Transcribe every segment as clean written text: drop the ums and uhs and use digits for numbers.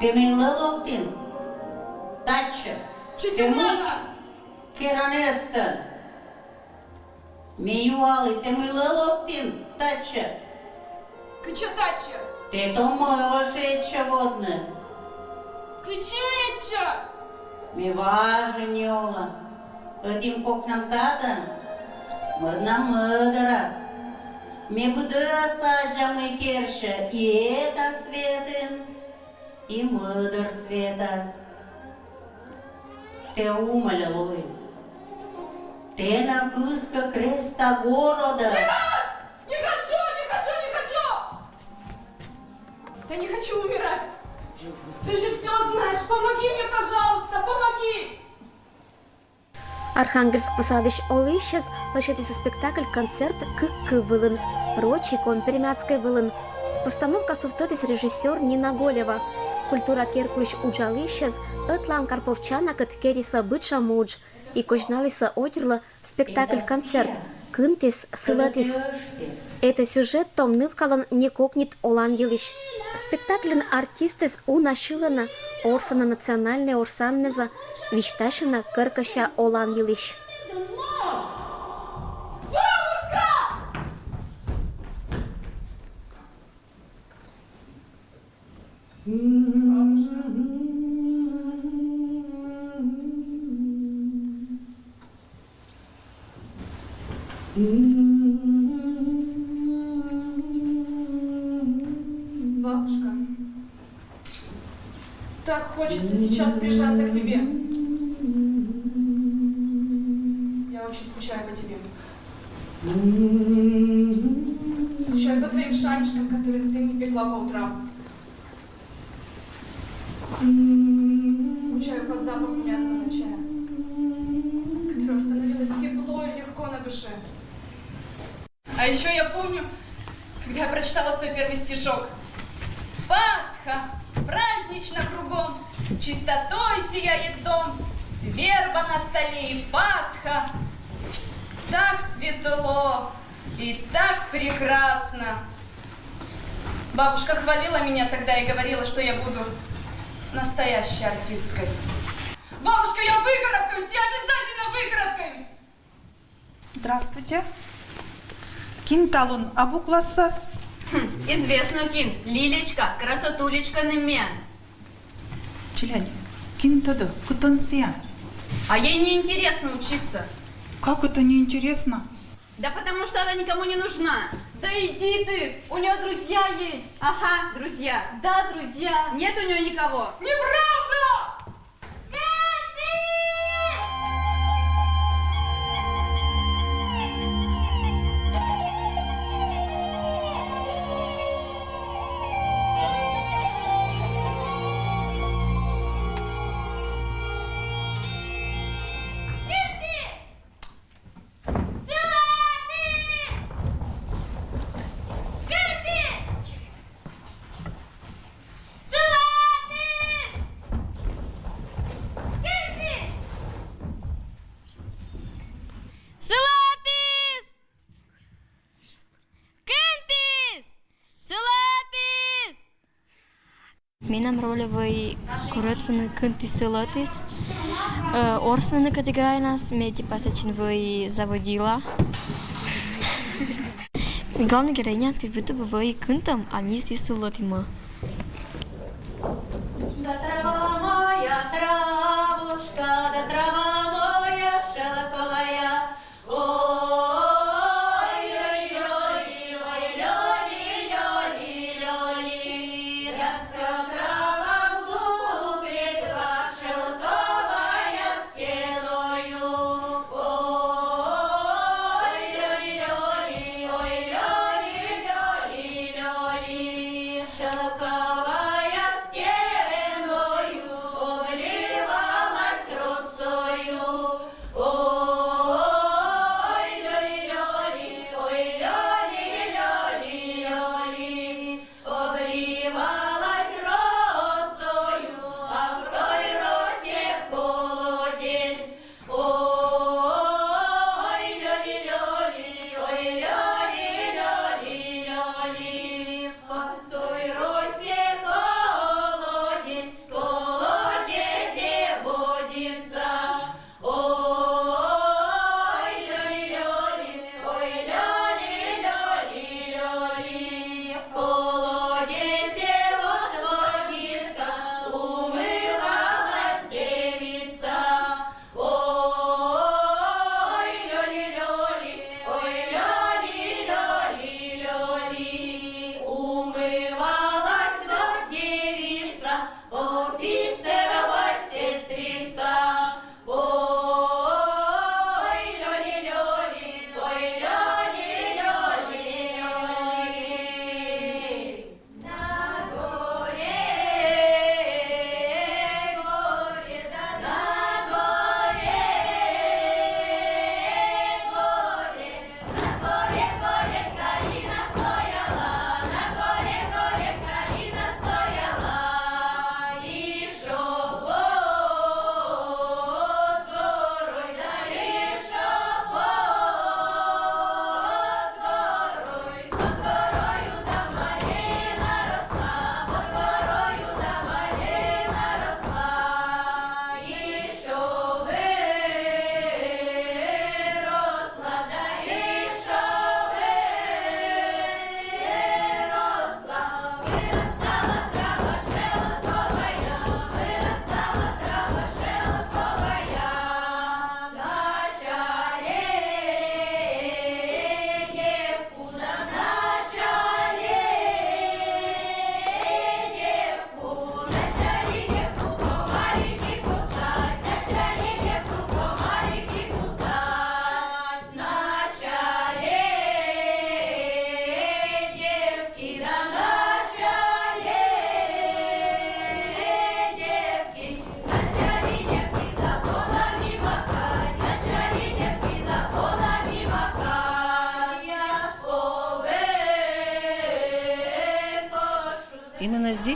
Ты милолоктин, тача. Ты мык, керанестан. Миюалы, ты милолоктин, тача. Кыча тача? Ты то моего шееча водны. Кычеча? Ми важен йола. Этим кок нам тадан. Мыднам мыдырас. Ми быды саджа мы керша. И это светын. И мыдыр светас. Те умалилой. Те на кыска креста города. Не хочу! Я не хочу умирать! Ты же все знаешь! Помоги мне, пожалуйста! Помоги! Архангельск посадыш олыщез лошадисы спектакль-концерт «К вылын». Рочи комперемятской вылын. Постановка суфтетис режиссер Нина Голева. Культура керкуиш уджалыщез ытлан карповчана кыт кериса быча мудж. И кожналиса отерла спектакль-концерт «Кынтис сылатис». Это сюжет том нывкалан не кокнет олан елиш. Спектаклен артистес унашилана орсана национальная орсаннеза вишташина кыркаща олан елиш. Бабушка! Бабушка, так хочется сейчас прижаться к тебе. Я очень скучаю по тебе. Скучаю по твоим шанишкам, которые ты мне пекла по утрам. Скучаю по запаху мятного чая, от которого становилось тепло и легко на душе. А еще я помню, когда я прочитала свой первый стишок. Пасха, празднично кругом, чистотой сияет дом, верба на столе и Пасха. Так светло и так прекрасно. Бабушка хвалила меня тогда и говорила, что я буду настоящей артисткой. Бабушка, я выкарабкаюсь, я обязательно выкарабкаюсь! Здравствуйте. Кинталун абуклассас. Известно, Кин. Лилечка, красотулечка немен. Челядь. Кинтада, кутансия. А ей неинтересно учиться. Как это неинтересно? Да потому что она никому не нужна. Да иди ты! У нее друзья есть! Ага, друзья. Да, друзья! Нет у нее никого. Неправда! Минам ролевой коротвен кынти сылатис. Орсны кът играе нас, меди пасачин вой заводила. Главна героиня как будто бы вой кынтам, а ми си сылатима. Да трава моя травушка, да трава моя шелковая. Шелковая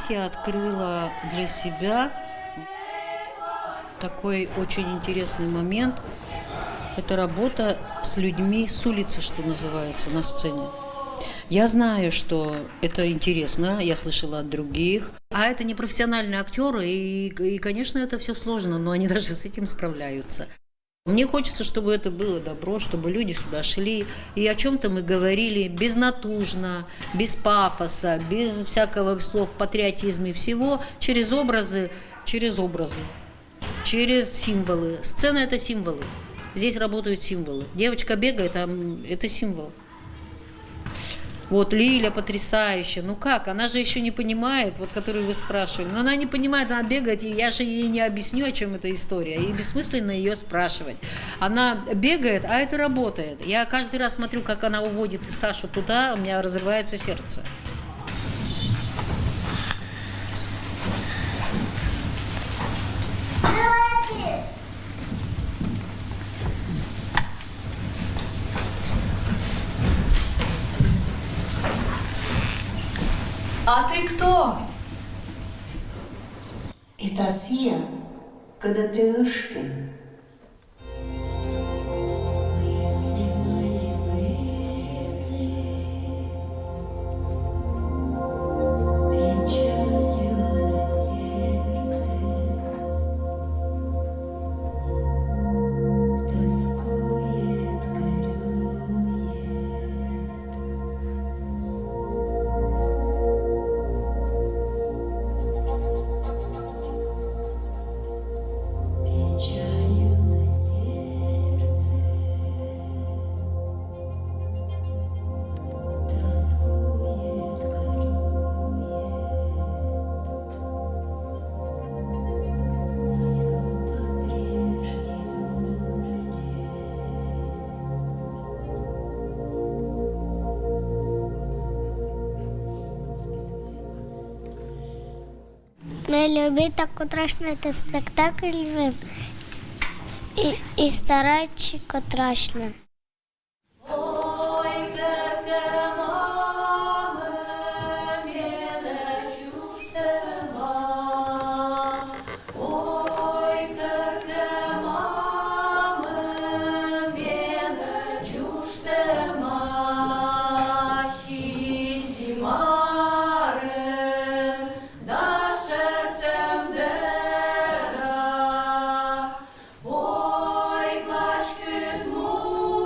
здесь я открыла для себя такой очень интересный момент. Это работа с людьми с улицы, что называется, на сцене. Я знаю, что это интересно, я слышала от других. А это не профессиональные актеры, и, конечно, это все сложно, но они даже с этим справляются. Мне хочется, чтобы это было добро, чтобы люди сюда шли, и о чем-то мы говорили безнатужно, без пафоса, без всякого слов патриотизма и всего, через образы, через символы. Сцена – это символы. Здесь работают символы. Девочка бегает, это символ. Вот Лиля потрясающая. Ну как? Она же еще не понимает, вот которую вы спрашивали. Но она не понимает, она бегает, и я же ей не объясню, о чем эта история. И бессмысленно ее спрашивать. Она бегает, а это работает. Я каждый раз смотрю, как она уводит Сашу туда, у меня разрывается сердце. А ты кто? Это сия, когда ты ищешь. Ми любимо таку страшний спектакль і стараючи страшно. Ой, пашкет му.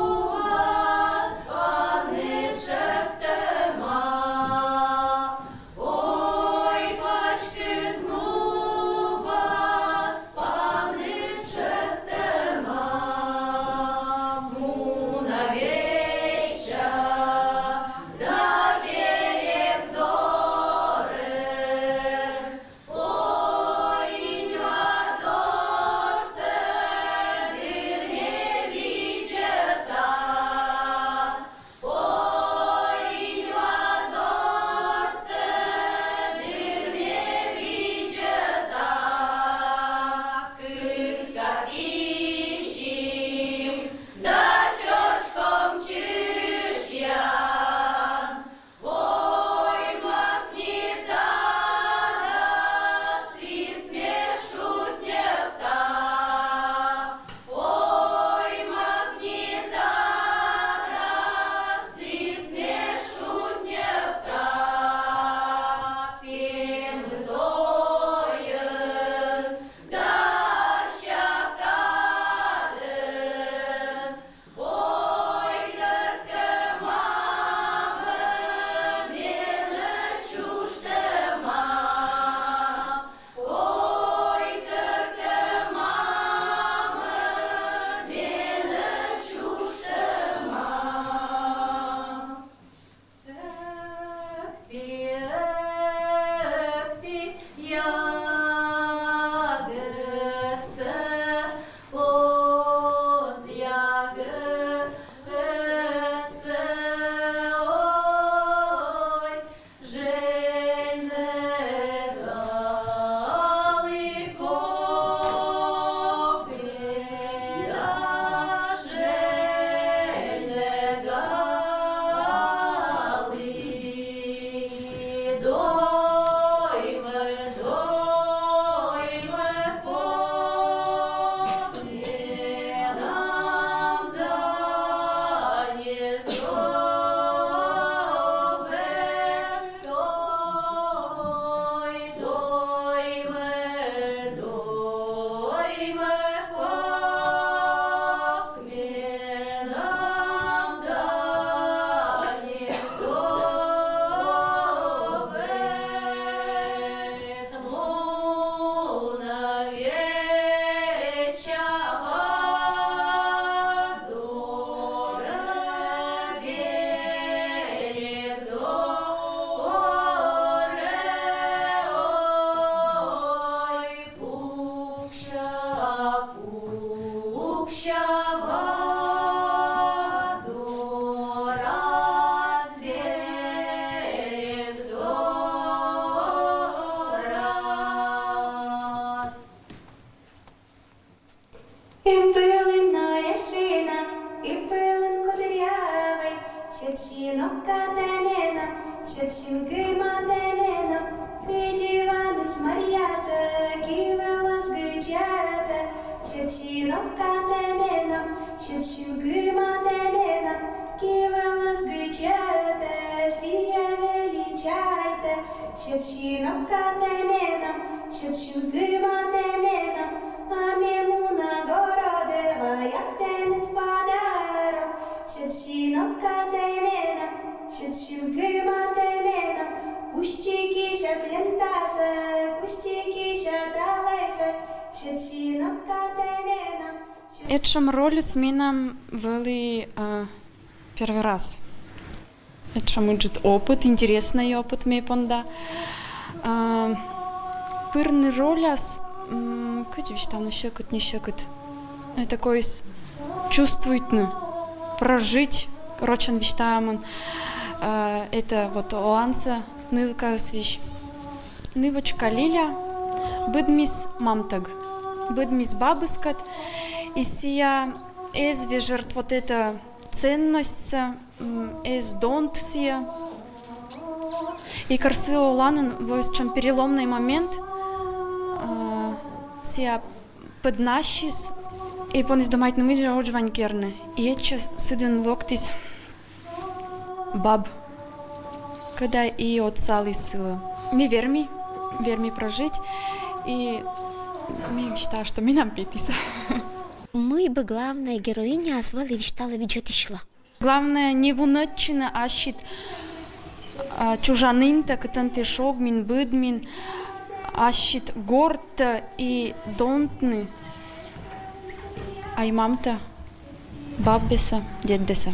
І пилино ряшина, і пилин кудрявий, щечінок катемена, щечінки матемена, кидівани з Мар'яса, ківела з гичата, щечінок катемена, щечінки матемена, ківела з гичата, сія величайте, щечінок катемена, щечінки матемена, мамі нагородила, я тенет подарок, щечінок катемена, щечінки матемена, кущики щат лентаса, кущики щат алайса, щечінок катемена. Этшем роль с мином вели первый раз. Этшем иджит опыт, интересный опыт мей понда. Пырный роляс, как вещтану щекот, не щекот. Такой чувствует, прожить, рочен вещтамон. Это вот оланца, нылка свищ. Нывочка лиля, быдмис мамтаг, быдмис бабыскат. И сия эзве жертв вот эта ценность, эз донт сия. И карсило ланен в переломный момент сия поднащис и понес домайт на мире оджвань керне. И этче сиден воктис баб, когда и отцали сила. Ми верми прожить, и ми мечтаю, что ми нам петиса. Мы бы главная героиня звали вещтала виджетишла. Главное не вунатчина, а щит чужанинта, катанте шогмин, быдмин, а щит горта и донтны, а и мамта, баббеса, деддеса.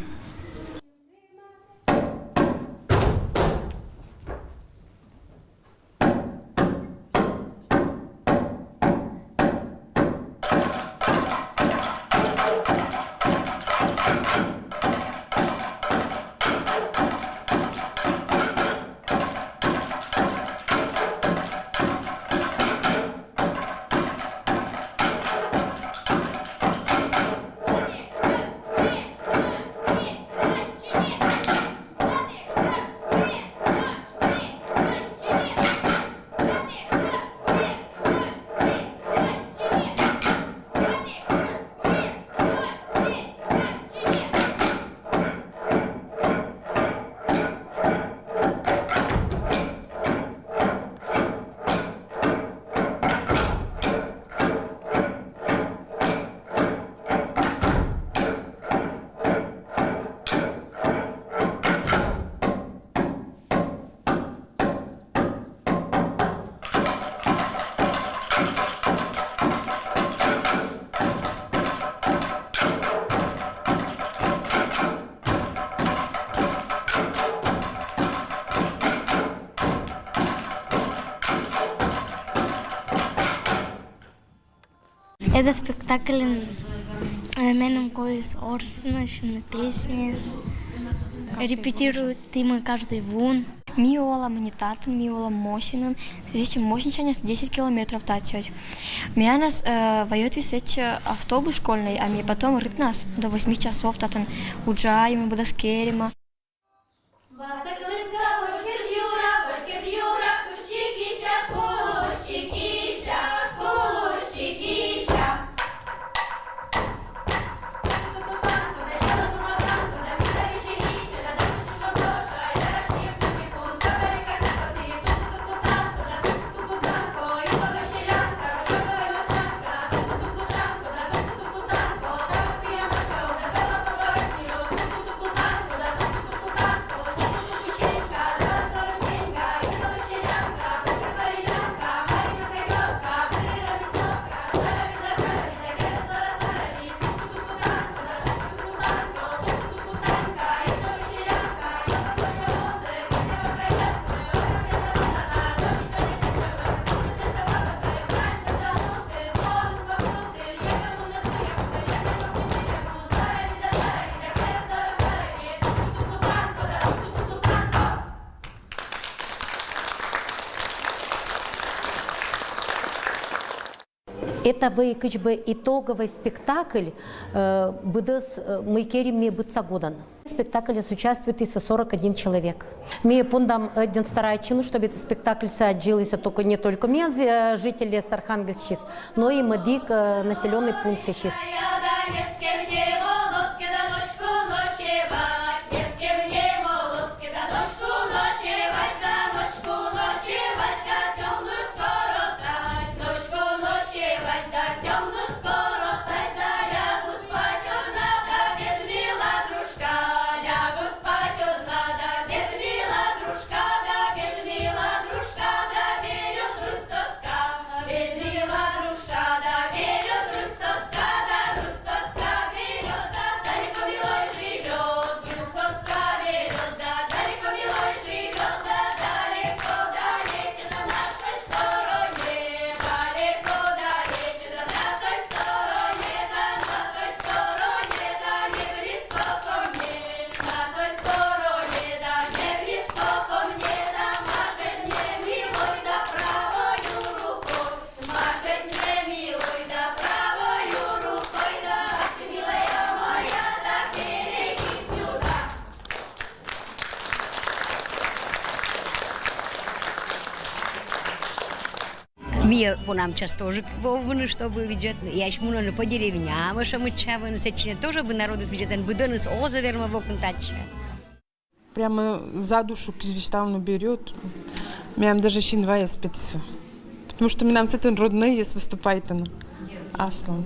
Это спектакль меном кой с орсночными песни. Репетируют мы каждый вун. Миола манитатан, миола мосинан. Здесь мощничание 10 километров тачать. Меня нас воет висеть автобус школьный, а мне потом рыть нас до 8 часов татан уджаем и будаскерима. Это как бы итоговый спектакль «Быдыс мейкерим бытса годан». В спектакле участвует 41 человек. Мы пондам один старается, чтобы этот спектакль соотделился не только мы, жители с Архангельска, но и медик населенный пункт. Мie punam часто уже вовны, чтобы видеть. Я шмуна на по деревням, а что мы чавы сечне тоже бы народу видеть, бы донес озаверма вокнтаче. Прямо за душу кизвиштавно берет. Мям даже щинвая спится. Потому что нам с этим родные есть выступает она. Аслан.